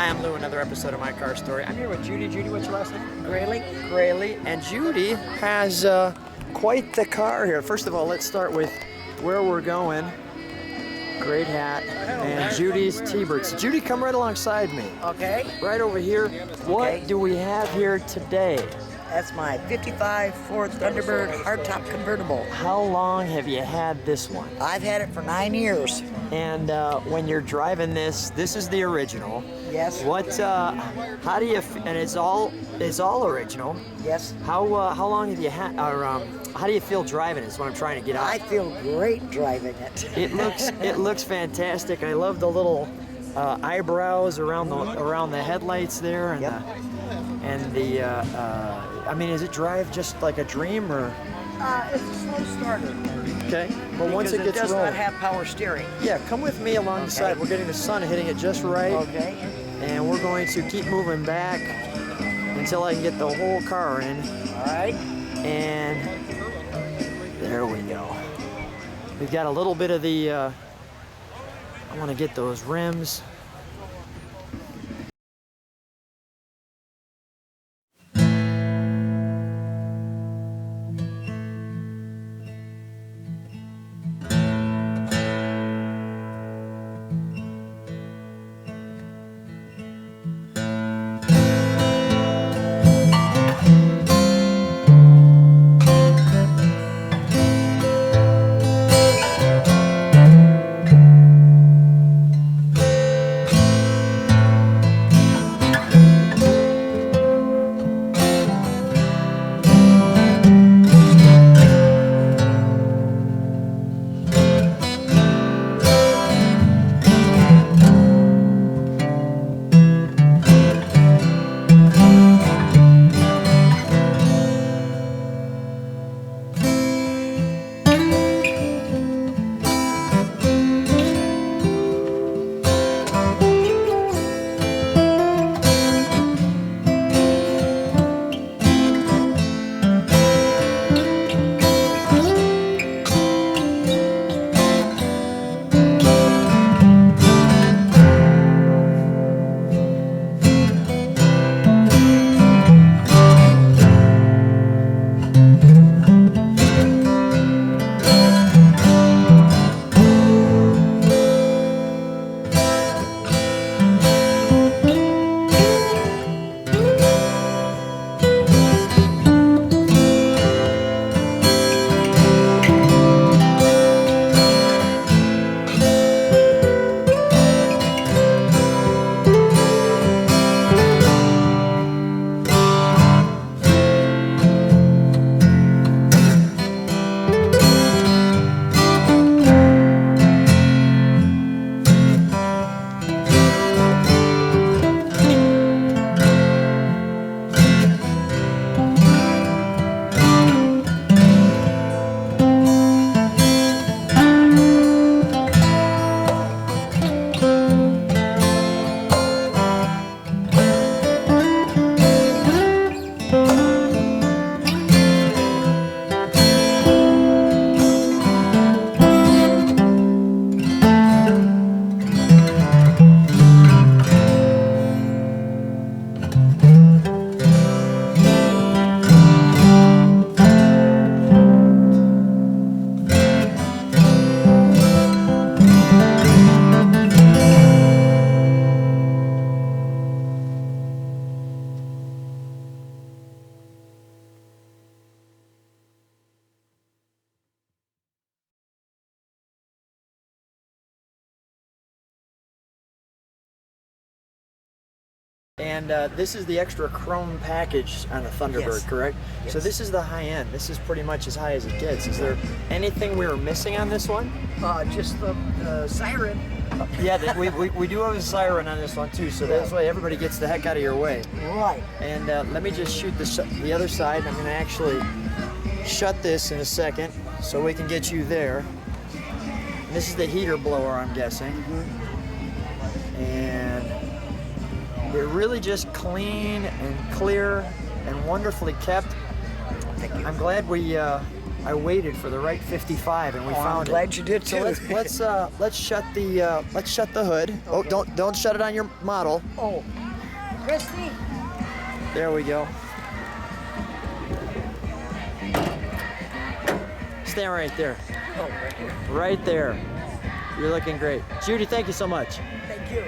Hi, I'm Lou, another episode of My Car Story. I'm here with Judy. Judy, what's your last name? Groeling. Groeling. And Judy has quite the car here. First of all, let's start with where we're going. Great hat. And Judy's T-Birds. Judy, come right alongside me. Okay. Right over here. What do we have here today? That's my 55 Ford Thunderbird hardtop convertible. How long have you had this one? I've had it for 9 years. And when you're driving this is the original. Yes. What? How do you? And it's all original. Yes. How long have you had? Or how do you feel driving it? Is what I'm trying to get I at. feel great driving it. It looks fantastic. I love the little eyebrows around the headlights there, and Yep. I mean, does it drive just like a dream, or? It's a slow starter. Okay. But once it Because gets does rolling. not have power steering. Yeah, come with me along the side. We're getting the sun hitting it just right. Okay. And we're going to keep moving back until I can get the whole car in. All right. And there we go. We've got a little bit of the, I want to get those rims. And this is the extra chrome package on the Thunderbird, Yes. correct? Yes. So this is the high end. This is pretty much as high as it gets. Is there anything we were missing on this one? Just the siren. Yeah, we do have a siren on this one too, so that's why everybody gets the heck out of your way. Right. And let me just shoot the other side. I'm going to actually shut this in a second so we can get you there. And this is the heater blower, I'm guessing. And they're really just clean and clear and wonderfully kept. Thank you. I'm glad we I waited for the right 55 and we I'm found it. glad you did too. So let's shut the hood. Oh, don't shut it on your model. Oh, Christy. There we go. Stand right there. Oh, right here. Right there. You're looking great. Judy, thank you so much. Thank you.